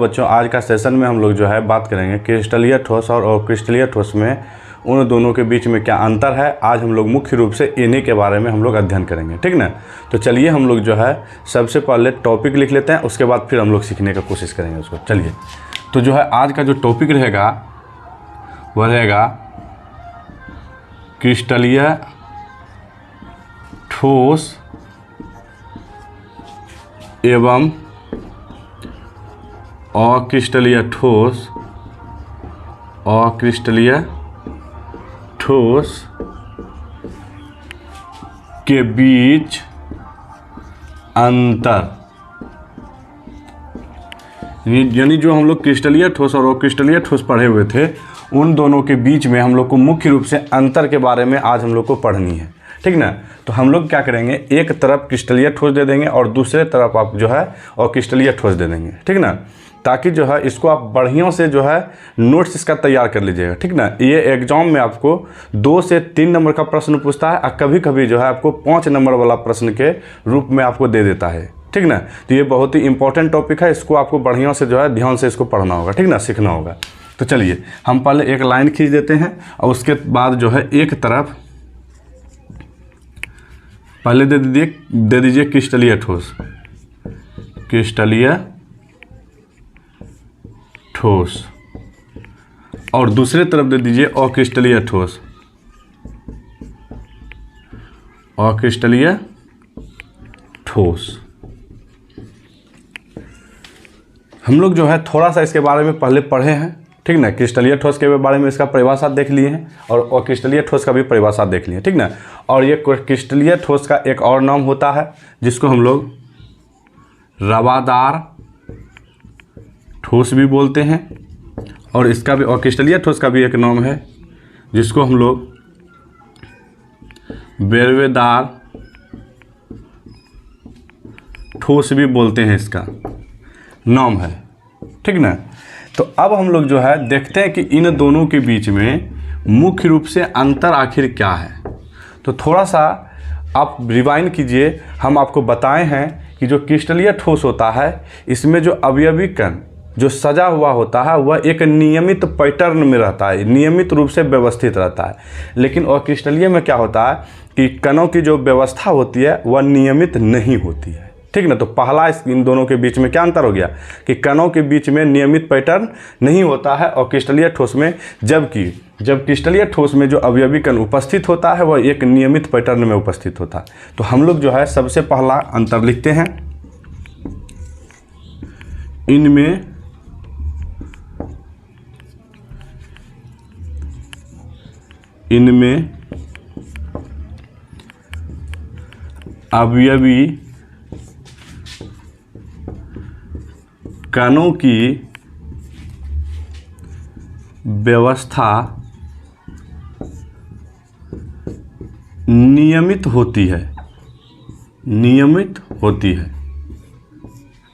बच्चों आज का सेशन में हम लोग जो है बात करेंगे क्रिस्टलीय ठोस और अक्रिस्टलीय ठोस में उन दोनों के बीच में क्या अंतर है। आज हम लोग मुख्य रूप से इन्हीं के बारे में हम लोग अध्ययन करेंगे, ठीक ना। तो चलिए हम लोग जो है सबसे पहले टॉपिक लिख लेते हैं, उसके बाद फिर हम लोग सीखने का कोशिश करेंगे उसको। चलिए तो जो है आज का जो टॉपिक रहेगा वह रहेगा क्रिस्टलीय ठोस एवं अक्रिस्टलीय ठोस, अक्रिस्टलीय ठोस के बीच अंतर। यानी जो हम लोग क्रिस्टलीय ठोस और अक्रिस्टलीय ठोस पढ़े हुए थे उन दोनों के बीच में हम लोग को मुख्य रूप से अंतर के बारे में आज हम लोग को पढ़नी है, ठीक ना। तो हम लोग क्या करेंगे, एक तरफ क्रिस्टलीय ठोस दे देंगे और दूसरे तरफ आप जो है अक्रिस्टलीय ठोस दे देंगे, ठीक ना। ताकि जो है इसको आप बढ़िया से जो है नोट्स इसका तैयार कर लीजिएगा, ठीक ना। ये एग्जाम में आपको 2 से 3 नंबर का प्रश्न पूछता है और कभी कभी जो है आपको 5 नंबर वाला प्रश्न के रूप में आपको दे देता है, ठीक ना। तो ये बहुत ही इंपॉर्टेंट टॉपिक है, इसको आपको बढ़िया से जो है ध्यान से इसको पढ़ना होगा, ठीक ना, सीखना होगा। तो चलिए हम पहले एक लाइन खींच देते हैं और उसके बाद जो है एक तरफ पहले दे दीजिए क्रिस्टलीय ठोस, क्रिस्टलीय ठोस, और दूसरे तरफ दे दीजिए अक्रिस्टलीय ठोस, अक्रिस्टलीय ठोस। हम लोग जो है थोड़ा सा इसके बारे में पहले पढ़े हैं, ठीक ना। क्रिस्टलीय ठोस के बारे में इसका परिभाषा देख लिए हैं और अक्रिस्टलीय ठोस का भी परिभाषा देख लिए हैं, ठीक ना। और ये क्रिस्टलीय ठोस का एक और नाम होता है जिसको हम लोग रवादार ठोस भी बोलते हैं, और इसका भी अक्रिस्टलीय ठोस का भी एक नाम है जिसको हम लोग बेलवेदार ठोस भी बोलते हैं, इसका नाम है, ठीक ना। तो अब हम लोग जो है देखते हैं कि इन दोनों के बीच में मुख्य रूप से अंतर आखिर क्या है। तो थोड़ा सा आप रिवाइंड कीजिए। हम आपको बताए हैं कि जो क्रिस्टलीय ठोस होता है इसमें जो अवयवी कण जो सजा हुआ होता है वह एक नियमित पैटर्न में रहता है, नियमित रूप से व्यवस्थित रहता है। लेकिन अक्रिस्टलीय में क्या होता है कि कणों की जो व्यवस्था होती है वह नियमित नहीं होती है, ठीक ना। तो पहला इन दोनों के बीच में क्या अंतर हो गया कि कणों के बीच में नियमित पैटर्न नहीं होता है अक्रिस्टलीय ठोस में, जबकि जब क्रिस्टलीय ठोस में जो अवयवी कण उपस्थित होता है वह एक नियमित पैटर्न में उपस्थित होता है। तो हम लोग जो है सबसे पहला अंतर लिखते हैं, इनमें अवयवी कणों की व्यवस्था नियमित होती है, नियमित होती है,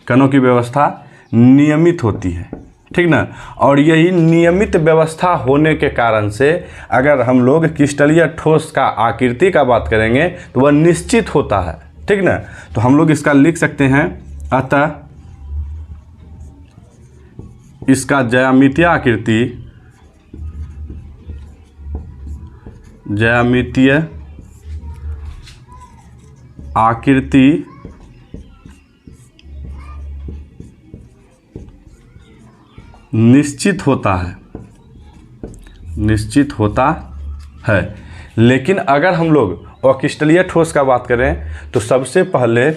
कणों की व्यवस्था नियमित होती है, ठीक ना। और यही नियमित व्यवस्था होने के कारण से अगर हम लोग क्रिस्टलीय ठोस का आकृति का बात करेंगे तो वह निश्चित होता है, ठीक ना। तो हम लोग इसका लिख सकते हैं, अतः इसका ज्यामितीय आकृति, ज्यामितीय आकृति निश्चित होता है, निश्चित होता है। लेकिन अगर हम लोग अक्रिस्टलीय ठोस का बात करें तो सबसे पहले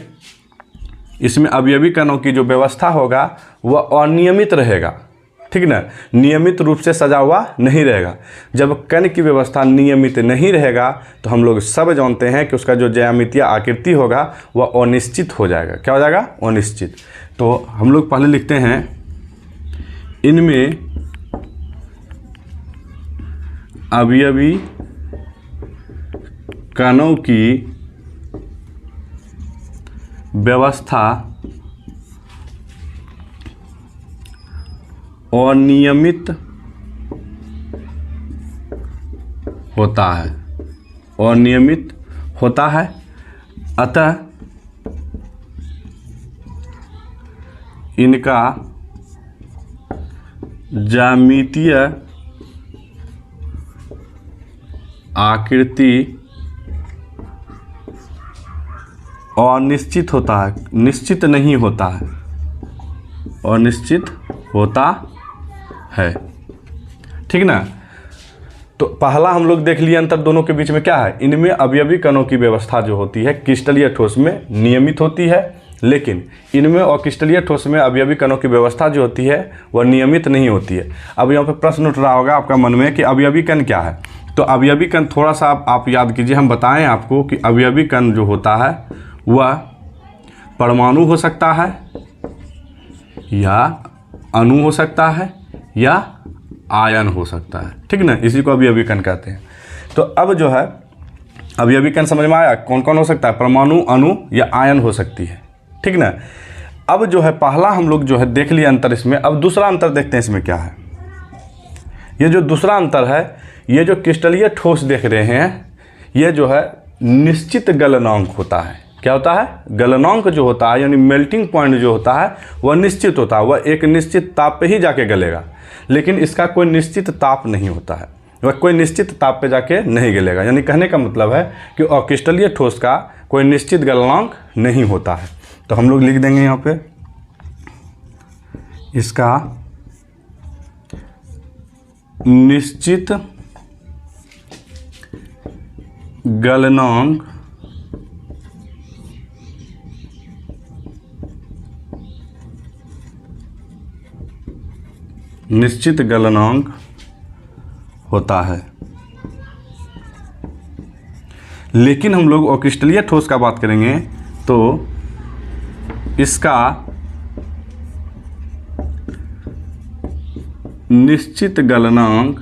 इसमें अवयवी कणों की जो व्यवस्था होगा वह अनियमित रहेगा, ठीक ना, नियमित रूप से सजा हुआ नहीं रहेगा। जब कण की व्यवस्था नियमित नहीं रहेगा तो हम लोग सब जानते हैं कि उसका जो ज्यामितीय आकृति होगा वह अनिश्चित हो जाएगा। क्या हो जाएगा? अनिश्चित। तो हम लोग पहले लिखते हैं, इनमें अवयवी कणों की व्यवस्था अनियमित होता है, अनियमित होता है। अतः इनका ज्यामितीय आकृति अनिश्चित होता है, निश्चित नहीं होता है, अनिश्चित होता है। ठीक ना। तो पहला हम लोग देख लिए अंतर दोनों के बीच में क्या है, इनमें अवयवी कणों की व्यवस्था जो होती है क्रिस्टलीय ठोस में नियमित होती है, लेकिन इनमें अक्रिस्टलीय ठोस में अवयवी कणों की व्यवस्था जो होती है वह नियमित नहीं होती है। अब यहाँ पे प्रश्न उठ रहा होगा आपका मन में कि अवयवी कण क्या है। तो अवयवी कण थोड़ा सा आप याद कीजिए, हम बताएं आपको कि अवयवी कण जो होता है वह परमाणु हो सकता है या अणु हो सकता है या आयन हो सकता है। ठीक ना, इसी को अवयवी कण कहते हैं। तो अब जो है अवयवी कण समझ में आया, कौन कौन हो सकता है, परमाणु, अणु या आयन हो सकती है। ठीक ना। अब जो है पहला हम लोग जो है देख लिया अंतर इसमें। अब दूसरा अंतर देखते हैं इसमें क्या है। ये जो दूसरा अंतर है, ये जो क्रिस्टलीय ठोस देख रहे हैं, ये जो है निश्चित गलनांक होता है। क्या होता है, गलनांक जो होता है यानी मेल्टिंग पॉइंट जो होता है वह निश्चित होता है, वह एक निश्चित ताप पे ही जाके गलेगा, लेकिन इसका कोई निश्चित ताप नहीं होता है, वह कोई निश्चित ताप पे जाके नहीं गलेगा। यानी कहने का मतलब है कि अक्रिस्टलीय ठोस का कोई निश्चित गलनांक नहीं होता है। तो हम लोग लिख देंगे यहाँ पे इसका निश्चित गलनांक निश्चित गलनांक होता है। लेकिन हम लोग अक्रिस्टलीय ठोस का बात करेंगे तो इसका निश्चित गलनांक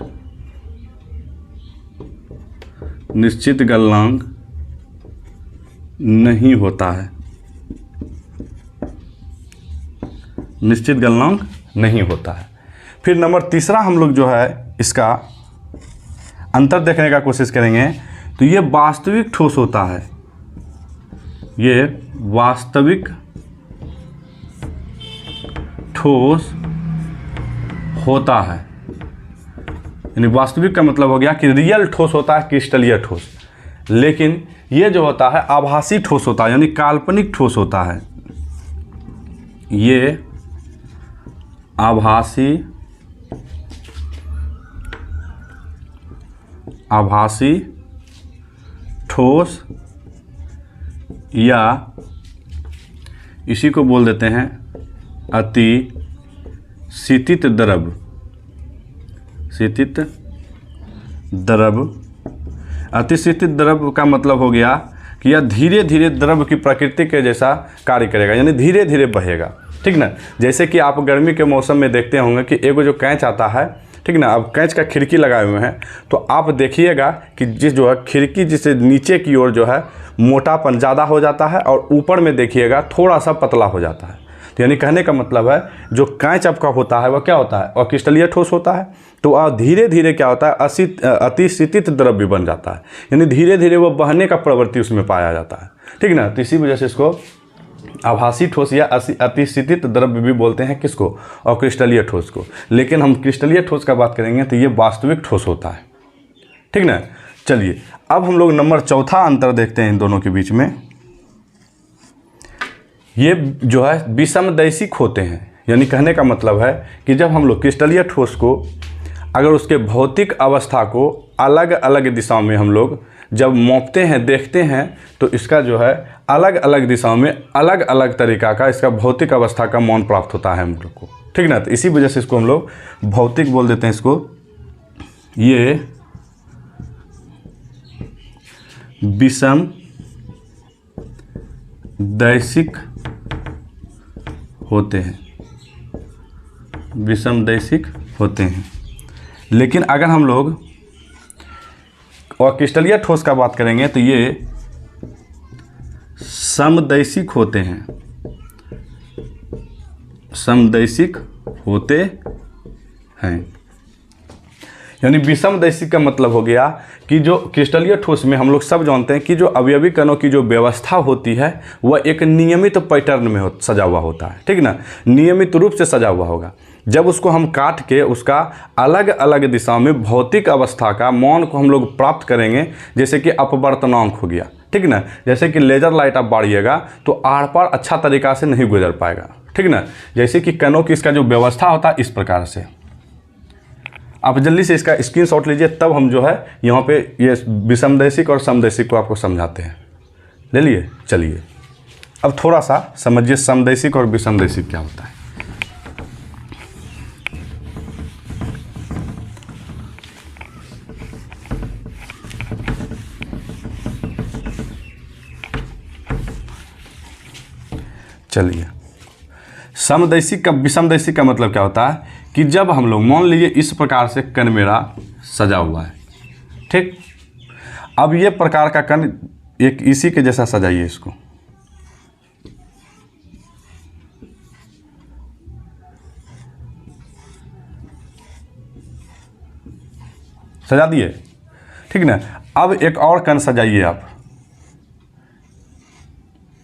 नहीं होता है, निश्चित गलनांक नहीं होता है। फिर नंबर तीसरा हम लोग जो है इसका अंतर देखने का कोशिश करेंगे तो ये वास्तविक ठोस होता है, ये वास्तविक ठोस होता है। यानी वास्तविक का मतलब हो गया कि रियल ठोस होता है क्रिस्टलीय ठोस, लेकिन ये जो होता है आभासी ठोस होता है, यानी काल्पनिक ठोस होता है। ये आभासी ठोस या इसी को बोल देते हैं अति शीतित द्रव। शीतित द्रव, अति शीतित द्रव का मतलब हो गया कि यह धीरे धीरे द्रव की प्रकृति के जैसा कार्य करेगा, यानी धीरे धीरे बहेगा। ठीक ना। जैसे कि आप गर्मी के मौसम में देखते होंगे कि एगो जो कैंच आता है, ठीक ना, अब कैंच का खिड़की लगाए हुए हैं तो आप देखिएगा कि जिस जो है खिड़की जिससे नीचे की ओर जो है मोटापन ज़्यादा हो जाता है और ऊपर में देखिएगा थोड़ा सा पतला हो जाता है। तो यानी कहने का मतलब है जो कैंच आपका होता है वह क्या होता है, अक्रिस्टलीय ठोस होता है। तो धीरे धीरे क्या होता है, अति शीतित द्रव भी बन जाता है, यानी धीरे धीरे वो बहने का प्रवृत्ति उसमें पाया जाता है। ठीक ना। तो इसी वजह से इसको आभासी ठोस या अति शीतित द्रव्य भी बोलते हैं, किसको, अक्रिस्टलीय ठोस को। लेकिन हम क्रिस्टलीय ठोस का बात करेंगे तो ये वास्तविक ठोस होता है। ठीक ना। चलिए अब हम लोग नंबर चौथा अंतर देखते हैं इन दोनों के बीच में। ये जो है विषमदैशिक होते हैं, यानी कहने का मतलब है कि जब हम लोग क्रिस्टलीय ठोस को अगर उसके भौतिक अवस्था को अलग अलग दिशाओं में हम लोग जब मापते हैं, देखते हैं, तो इसका जो है अलग अलग दिशाओं में अलग अलग तरीका का इसका भौतिक अवस्था का मान प्राप्त होता है हम लोग को। ठीक ना। तो इसी वजह से इसको हम लोग भौतिक बोल देते हैं इसको। ये विषमदैशिक होते हैं, विषमदैशिक होते हैं। लेकिन अगर हम लोग अक्रिस्टलीय ठोस का बात करेंगे तो ये समदैशिक होते हैं, समदैशिक होते हैं। यानी विषमदैशिक का मतलब हो गया कि जो क्रिस्टलीय ठोस में हम लोग सब जानते हैं कि जो अवयवी कणों की जो व्यवस्था होती है वह एक नियमित पैटर्न में सजा हुआ होता है। ठीक ना, नियमित रूप से सजा हुआ होगा। जब उसको हम काट के उसका अलग अलग दिशा में भौतिक अवस्था का मान को हम लोग प्राप्त करेंगे, जैसे कि अपवर्तनांक हो गया, ठीक ना। जैसे कि लेज़र लाइट आप बाढ़िएगा तो आर पार अच्छा तरीक़ा से नहीं गुजर पाएगा, ठीक ना। जैसे कि कणों की इसका जो व्यवस्था होता है इस प्रकार से। आप जल्दी से इसका स्क्रीनशॉट लीजिए, तब हम जो है यहाँ पे ये विषमदैशिक और समदैशिक को आपको समझाते हैं। ले लिए, चलिए अब थोड़ा सा समझिए समदैशिक और विषमदैशिक क्या होता है। चलिए, समदैशिक का विषमदैशिक का मतलब क्या होता है कि जब हम लोग मान लीजिए इस प्रकार से कण मेरा सजा हुआ है, ठीक। अब ये प्रकार का कण एक इसी के जैसा सजाइए, इसको सजा दिए, ठीक ना। अब एक और कण सजाइए आप,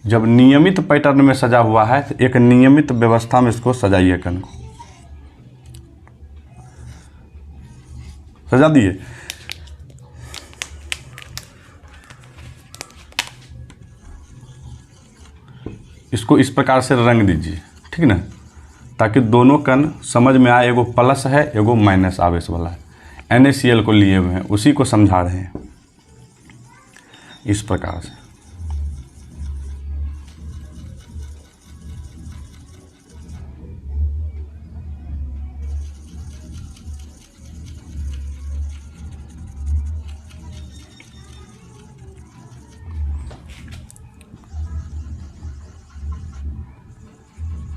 जब नियमित पैटर्न में सजा हुआ है तो एक नियमित व्यवस्था में इसको सजाइए, कण को सजा दिए। इसको इस प्रकार से रंग दीजिए, ठीक ना, ताकि दोनों कण समझ में आए। एगो प्लस है, एगो माइनस आवेश वाला है। NaCl को लिए हुए हैं, उसी को समझा रहे हैं इस प्रकार से।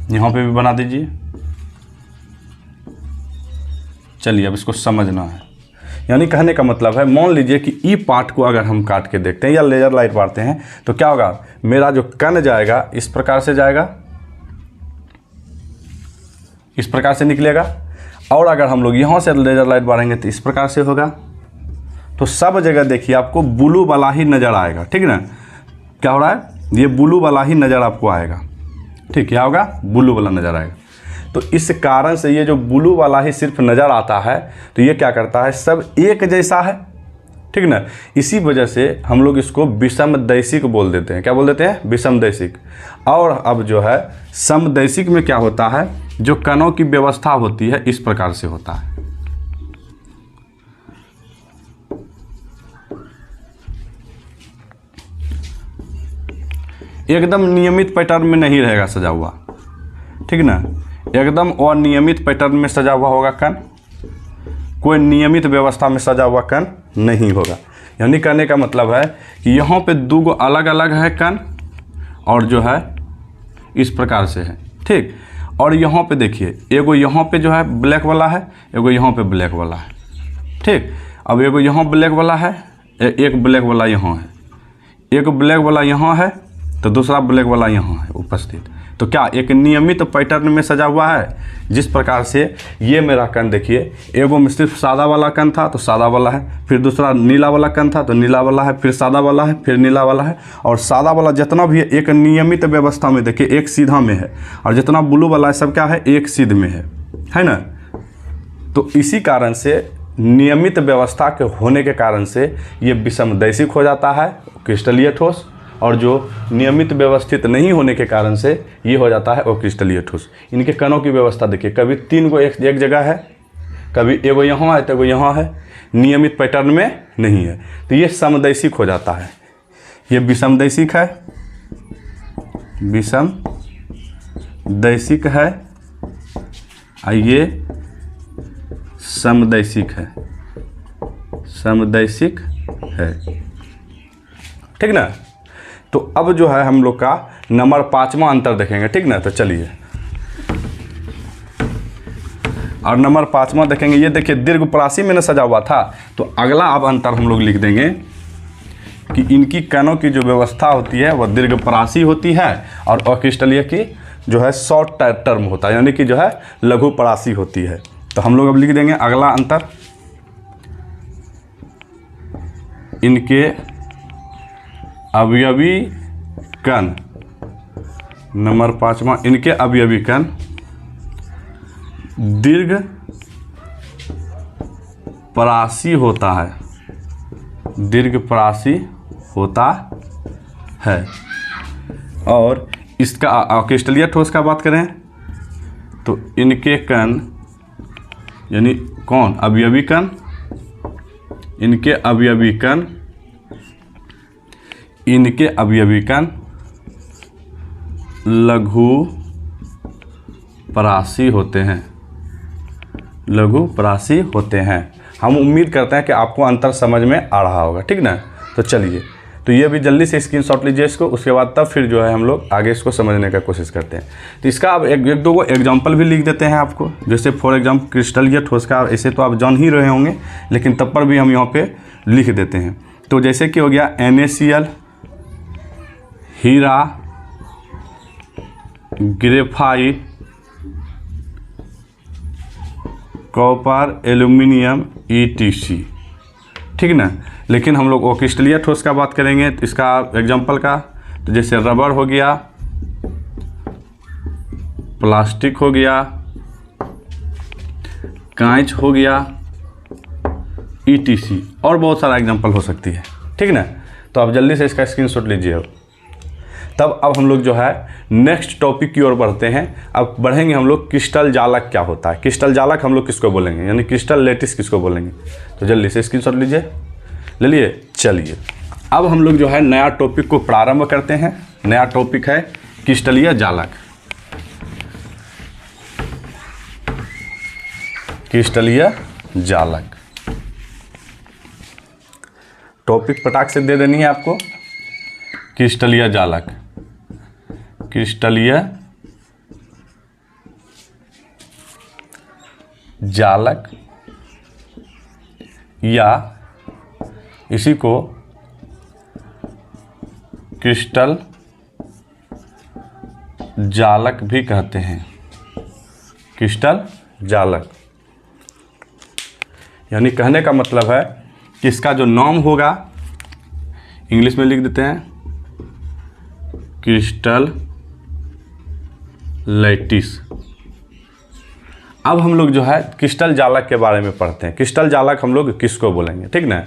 यहाँ पे भी बना दीजिए। चलिए अब इसको समझना है, यानी कहने का मतलब है, मान लीजिए कि ई पार्ट को अगर हम काट के देखते हैं या लेजर लाइट मारते हैं तो क्या होगा, मेरा जो कण जाएगा इस प्रकार से जाएगा, इस प्रकार से निकलेगा। और अगर हम लोग यहाँ से लेजर लाइट मारेंगे तो इस प्रकार से होगा। तो सब जगह देखिए आपको ब्लू वाला ही नज़र आएगा, ठीक ना। क्या हो रहा है, ये ब्लू वाला ही नज़र आपको आएगा, ठीक। क्या होगा, ब्लू वाला नज़र आएगा। तो इस कारण से ये जो ब्लू वाला ही सिर्फ नज़र आता है तो ये क्या करता है, सब एक जैसा है, ठीक ना। इसी वजह से हम लोग इसको विषमदैशिक बोल देते हैं। क्या बोल देते हैं, विषमदैशिक। और अब जो है समदैशिक में क्या होता है, जो कणों की व्यवस्था होती है इस प्रकार से होता है। एकदम नियमित पैटर्न में नहीं रहेगा सजा हुआ, ठीक ना। एकदम अनियमित पैटर्न में सजा हुआ होगा कण, कोई नियमित व्यवस्था में सजा हुआ कण नहीं होगा। यानी कहने का मतलब है कि यहाँ पे दो गो अलग अलग है कण और जो है इस प्रकार से है, ठीक। और यहाँ पे देखिए, एगो यहाँ पे जो है ब्लैक वाला है, एगो यहाँ पे ब्लैक वाला है, ठीक। अब एगो यहाँ ब्लैक वाला है, एक ब्लैक वाला यहाँ है, एक ब्लैक वाला यहाँ है तो दूसरा ब्लैक वाला यहाँ है उपस्थित। तो क्या एक नियमित पैटर्न में सजा हुआ है। जिस प्रकार से ये मेरा कण देखिए, एगो में सिर्फ सादा वाला कण था तो सादा वाला है, फिर दूसरा नीला वाला कण था तो नीला वाला है, फिर सादा वाला है, फिर नीला वाला है। और सादा वाला जितना भी है एक नियमित व्यवस्था में देखिए एक सीधा में है, और जितना ब्लू वाला है सब क्या है, एक सीध में है ना। तो इसी कारण से नियमित व्यवस्था के होने के कारण से ये विषमदैशिक हो जाता है, क्रिस्टलीय ठोस। और जो नियमित व्यवस्थित नहीं होने के कारण से ये हो जाता है अक्रिस्टलीय ठोस। इनके कणों की व्यवस्था देखिए, कभी तीन को एक जगह है, कभी एगो यहाँ है तो एगो यहाँ है, नियमित पैटर्न में नहीं है, तो ये समदैशिक हो जाता है। ये विषमदैशिक है, विषमदैशिक है, और ये समदैशिक है, समदैशिक है, ठीक ना। तो अब जो है हम लोग का नंबर 5वां अंतर देखेंगे, ठीक ना। तो चलिए, और नंबर 5वां देखेंगे। ये देखिए दीर्घपरासी में न सजा हुआ था, तो अगला अब अंतर हम लोग लिख देंगे कि इनकी कणों की जो व्यवस्था होती है वह दीर्घपरासी होती है, और अक्रिस्टलीय की जो है शॉर्ट टर्म होता है, यानी कि जो है लघु परासी होती है। तो हम लोग अब लिख देंगे अगला अंतर, इनके अवयवी कण, नंबर 5वां, इनके अवयवी कण दीर्घ परासी होता है, दीर्घ परासी होता है। और इसका क्रिस्टलीय ठोस का बात करें तो इनके कण यानी कौन अवयवी कण, इनके अवयवी कण, इनके अवयवी कण लघु परासी होते हैं, लघु परासी होते हैं। हम उम्मीद करते हैं कि आपको अंतर समझ में आ रहा होगा, ठीक ना। तो चलिए, तो ये भी जल्दी से स्क्रीनशॉट लीजिए इसको, उसके बाद तब फिर जो है हम लोग आगे इसको समझने का कोशिश करते हैं। तो इसका अब एक दो एग्जांपल भी लिख देते हैं आपको, जैसे फॉर एग्जांपल क्रिस्टलीय ठोस का ऐसे तो आप जान ही रहे होंगे, लेकिन तब पर भी हम यहाँ पे लिख देते हैं। तो जैसे कि हो गया NaCl, हीरा, ग्रेफाइट, कॉपर, एल्यूमिनियम, ETC, ठीक ना। लेकिन हम लोग वो क्रिस्टलीय ठोस का बात करेंगे तो इसका एग्जांपल का, तो जैसे रबर हो गया, प्लास्टिक हो गया, कांच हो गया, ETC, और बहुत सारा एग्जांपल हो सकती है, ठीक ना। तो आप जल्दी से इसका स्क्रीनशॉट लीजिए। तब अब हम लोग जो है नेक्स्ट टॉपिक की ओर बढ़ते हैं। अब बढ़ेंगे हम लोग क्रिस्टल जालक क्या होता है, क्रिस्टल जालक हम लोग किसको बोलेंगे, यानी क्रिस्टल लैटिस किसको बोलेंगे। तो जल्दी से स्क्रीनशॉट लीजिए, ले लिए। चलिए अब हम लोग जो है नया टॉपिक को प्रारंभ करते हैं। नया टॉपिक है क्रिस्टलीय जालक। क्रिस्टलीय जालक टॉपिक पटाख से दे देनी है आपको। क्रिस्टलीय जालक, क्रिस्टलीय जालक, या इसी को क्रिस्टल जालक भी कहते हैं। क्रिस्टल जालक यानी कहने का मतलब है कि इसका जो नाम होगा इंग्लिश में लिख देते हैं क्रिस्टल लैटिस। अब हम लोग जो है क्रिस्टल जालक के बारे में पढ़ते हैं। क्रिस्टल जालक हम लोग किसको बोलेंगे, ठीक ना।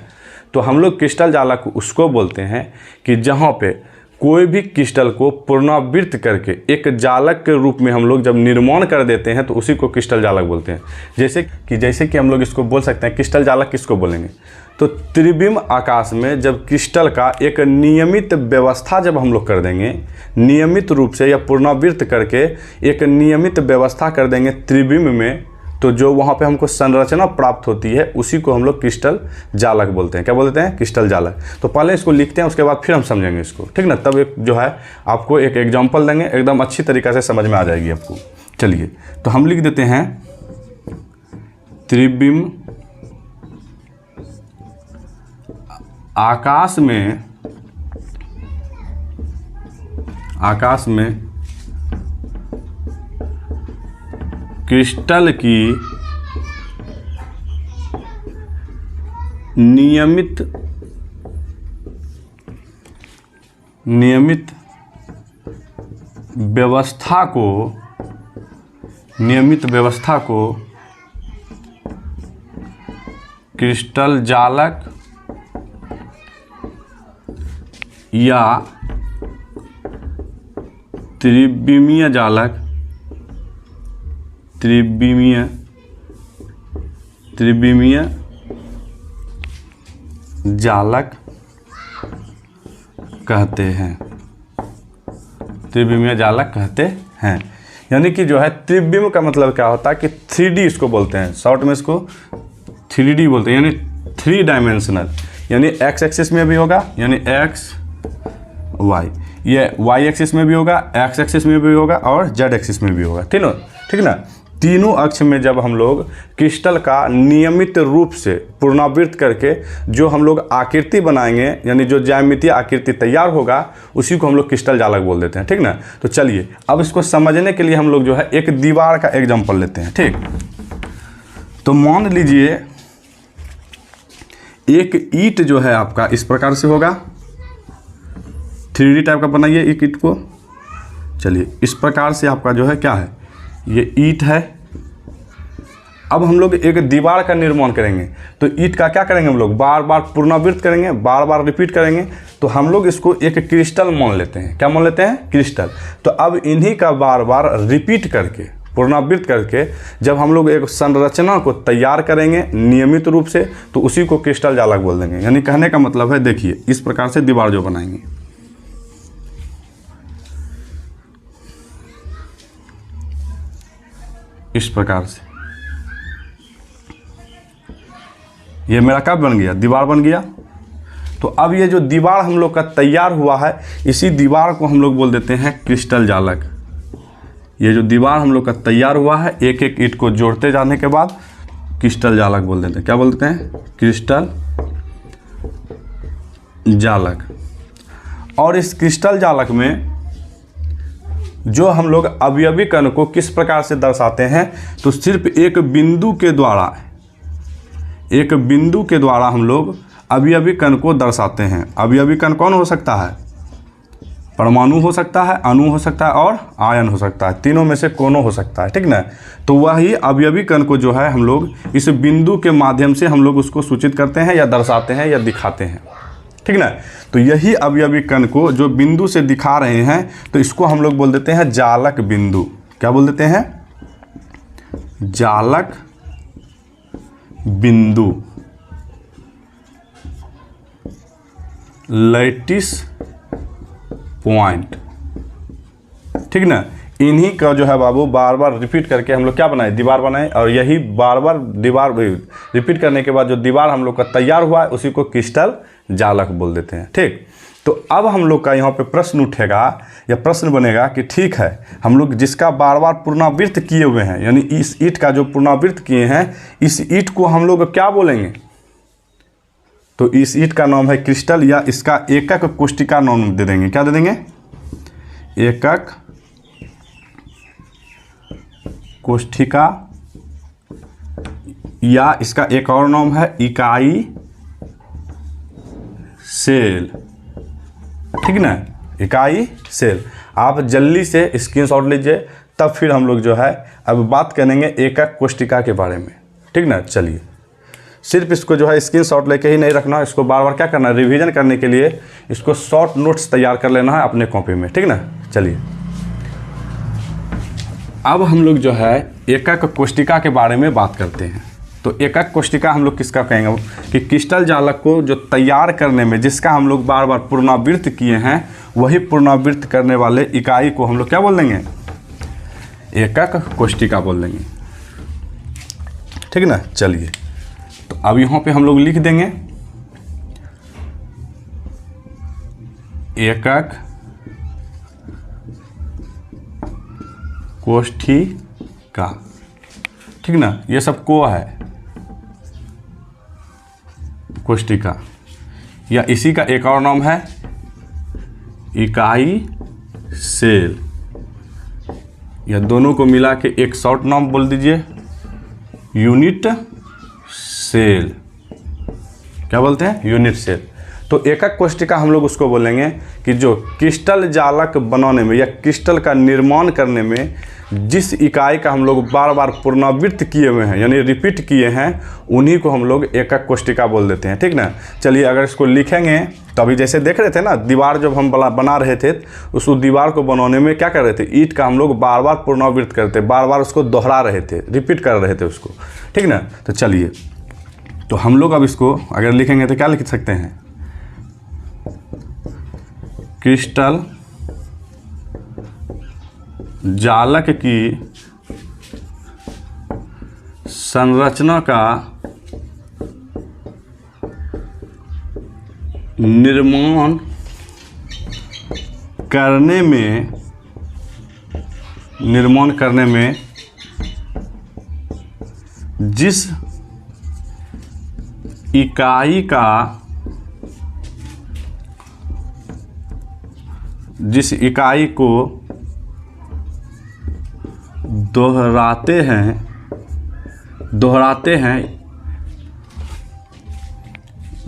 तो हम लोग क्रिस्टल जालक उसको बोलते हैं कि जहाँ पे कोई भी क्रिस्टल को पुनरावृत्त करके एक जालक के रूप में हम लोग जब निर्माण कर देते हैं तो उसी को क्रिस्टल जालक बोलते हैं। जैसे कि हम लोग इसको बोल सकते हैं, क्रिस्टल जालक किसको बोलेंगे, तो त्रिविम आकाश में जब क्रिस्टल का एक नियमित व्यवस्था जब हम लोग कर देंगे, नियमित रूप से या पुनरावृत्त करके एक नियमित व्यवस्था कर देंगे त्रिविम में, तो जो वहाँ पे हमको संरचना प्राप्त होती है उसी को हम लोग क्रिस्टल जालक बोलते हैं। क्या बोलते हैं, क्रिस्टल जालक। तो पहले इसको लिखते हैं, उसके बाद फिर हम समझेंगे इसको, ठीक ना। तब एक जो है आपको एक एग्जांपल देंगे, एकदम अच्छी तरीक़ा से समझ में आ जाएगी आपको। चलिए तो हम लिख देते हैं त्रिविम आकाश में क्रिस्टल की नियमित व्यवस्था को क्रिस्टल जालक या त्रिविमीय जालक, त्रिविमीय जालक कहते हैं। त्रिविमीय जालक कहते हैं। यानी कि जो है त्रिविम का मतलब क्या होता है कि 3D इसको बोलते हैं, शॉर्ट में इसको 3D बोलते हैं, यानी 3 डायमेंशनल, यानी एक्स एक्सिस में भी होगा, यानी एक्स वाई, ये वाई एक्सिस में भी होगा, एक्स एक्सिस में भी होगा और जेड एक्सिस में भी होगा, ठीक ना। तीनों अक्ष में जब हम लोग क्रिस्टल का नियमित रूप से पुनरावृत्त करके जो हम लोग आकृति बनाएंगे, यानी जो ज्यामितीय आकृति तैयार होगा उसी को हम लोग क्रिस्टल जालक बोल देते हैं, ठीक ना। तो चलिए अब इसको समझने के लिए हम लोग जो है एक दीवार का एग्जांपल लेते हैं, ठीक। तो मान लीजिए एक ईंट जो है आपका इस प्रकार से होगा, 3D टाइप का बनाइए एक ईंट को। चलिए इस प्रकार से आपका जो है क्या है, ये ईंट है, अब हम लोग एक दीवार का निर्माण करेंगे, तो ईंट का क्या करेंगे हम लोग, बार बार पुनरावृत्त करेंगे, बार बार रिपीट करेंगे। तो हम लोग इसको एक क्रिस्टल मान लेते हैं। क्या मान लेते हैं? क्रिस्टल। तो अब इन्हीं का बार बार रिपीट करके, पुनरावृत्त करके जब हम लोग एक संरचना को तैयार करेंगे नियमित रूप से, तो उसी को क्रिस्टल जालक बोल देंगे। यानी कहने का मतलब है, देखिए इस प्रकार से दीवार जो बनाएंगे, इस प्रकार से, ये मेरा क्या बन गया, दीवार बन गया। तो अब ये जो दीवार हम लोग का तैयार हुआ है, इसी दीवार को हम लोग बोल देते हैं क्रिस्टल जालक। ये जो दीवार हम लोग का तैयार हुआ है, एक एक ईंट को जोड़ते जाने के बाद क्रिस्टल जालक बोल देते हैं। क्या बोलते हैं? क्रिस्टल जालक। और इस क्रिस्टल जालक में जो हम लोग अवयवी कण को किस प्रकार से दर्शाते हैं, तो सिर्फ एक बिंदु के द्वारा हम लोग अवयवी कण को दर्शाते हैं। अवयवी कण कौन हो सकता है? परमाणु हो सकता है, अणु हो सकता है और आयन हो सकता है। तीनों में से कोनो हो सकता है, ठीक ना। तो वही अवयवी कण को जो है हम लोग इस बिंदु के माध्यम से हम लोग उसको सूचित करते हैं या दर्शाते हैं या दिखाते हैं, ठीक ना। तो यही अवयवी कण को जो बिंदु से दिखा रहे हैं, तो इसको हम लोग बोल देते हैं जालक बिंदु। क्या बोल देते हैं? जालक बिंदु, लैटिस पॉइंट, ठीक ना। इन्हीं का जो है बाबू बार बार रिपीट करके हम लोग क्या बनाए, दीवार बनाए। और यही बार बार दीवार रिपीट करने के बाद जो दीवार हम लोग का तैयार हुआ है, उसी को क्रिस्टल जालक बोल देते हैं, ठीक। तो अब हम लोग का यहाँ पे प्रश्न उठेगा या प्रश्न बनेगा कि ठीक है, हम लोग जिसका बार बार पुनरावृत्त किए हुए हैं, यानी इस ईंट का जो पुनरावृत्त किए हैं, इस ईंट को हम लोग क्या बोलेंगे, तो इस ईंट का नाम है क्रिस्टल, या इसका एकक कोष्टिका नाम दे देंगे। क्या दे देंगे? एकक कोष्ठिका, या इसका एक और नाम है इकाई सेल, ठीक ना, इकाई सेल। आप जल्दी से स्क्रीनशॉट लीजिए, तब फिर हम लोग जो है अब बात करेंगे एकक कोष्ठिका के बारे में, ठीक ना। चलिए, सिर्फ इसको जो है स्क्रीनशॉट लेके ही नहीं रखना, इसको बार बार क्या करना है, रिवीजन करने के लिए इसको शॉर्ट नोट्स तैयार कर लेना है अपने कॉपी में, ठीक ना। चलिए, अब हम लोग जो है एकक कोष्ठिका के बारे में बात करते हैं। तो एकक कोष्ठिका हम लोग किसका कहेंगे कि क्रिस्टल जालक को जो तैयार करने में, जिसका हम लोग बार बार पुनरावृत्त किए हैं, वही पुनरावृत्त करने वाले इकाई को हम लोग क्या बोल देंगे, एकक कोष्ठिका बोल देंगे, ठीक ना। चलिए, तो अब यहाँ पे हम लोग लिख देंगे एकक कोष्ठिका, ठीक ना। ये सब को है कोष्ठिका, या इसी का एक और नाम है इकाई सेल, या दोनों को मिला के एक शॉर्ट नाम बोल दीजिए, यूनिट सेल। क्या बोलते हैं? Unit cell. तो एकक कोष्ठिका हम लोग उसको बोलेंगे कि जो क्रिस्टल जालक बनाने में या क्रिस्टल का निर्माण करने में जिस इकाई का हम लोग बार बार पुनरावृत्त किए हुए हैं, यानी रिपीट किए हैं, उन्हीं को हम लोग एकक कोष्ठिका बोल देते हैं, ठीक ना। चलिए, अगर इसको लिखेंगे तो अभी जैसे देख रहे थे ना, दीवार जब हम बना रहे थे, उस दीवार को बनाने में क्या कर रहे थे, ईंट का हम लोग बार बार पुनरावृत्त करते, बार बार उसको दोहरा रहे थे, रिपीट कर रहे थे उसको, ठीक ना। तो चलिए, तो हम लोग अब इसको अगर लिखेंगे तो क्या लिख सकते हैं, क्रिस्टल जालक की संरचना का निर्माण करने में जिस इकाई को दोहराते हैं,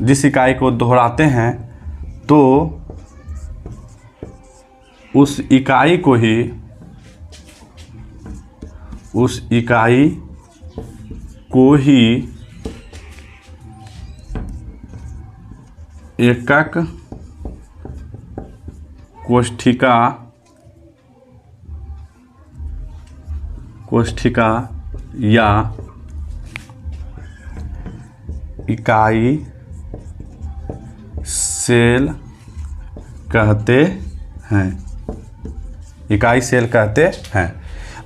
जिस इकाई को दोहराते हैं, तो उस इकाई को ही को ही एकक कोष्ठिका या इकाई सेल कहते हैं। इकाई सेल कहते हैं।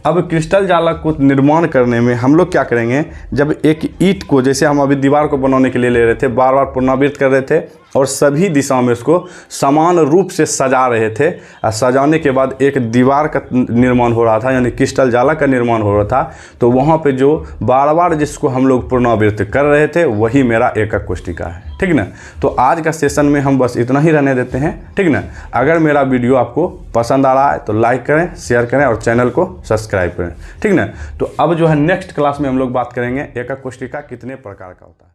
अब क्रिस्टल जालक को निर्माण करने में हम लोग क्या करेंगे, जब एक ईंट को, जैसे हम अभी दीवार को बनाने के लिए ले रहे थे, बार बार पुनरावृत्त कर रहे थे और सभी दिशाओं में उसको समान रूप से सजा रहे थे, और सजाने के बाद एक दीवार का निर्माण हो रहा था, यानी क्रिस्टल जालक का निर्माण हो रहा था। तो वहाँ पे जो बार बार जिसको हम लोग पुनरावृत्त कर रहे थे वही मेरा एकक कोष्ठिका है। ठीक ना। तो आज का सेशन में हम बस इतना ही रहने देते हैं। ठीक ना। अगर मेरा वीडियो आपको पसंद आ रहा है तो लाइक करें, शेयर करें और चैनल को सब्सक्राइब करें। ठीक ना। तो अब जो है नेक्स्ट क्लास में हम लोग बात करेंगे एकक कोष्ठिका कितने प्रकार का होता है।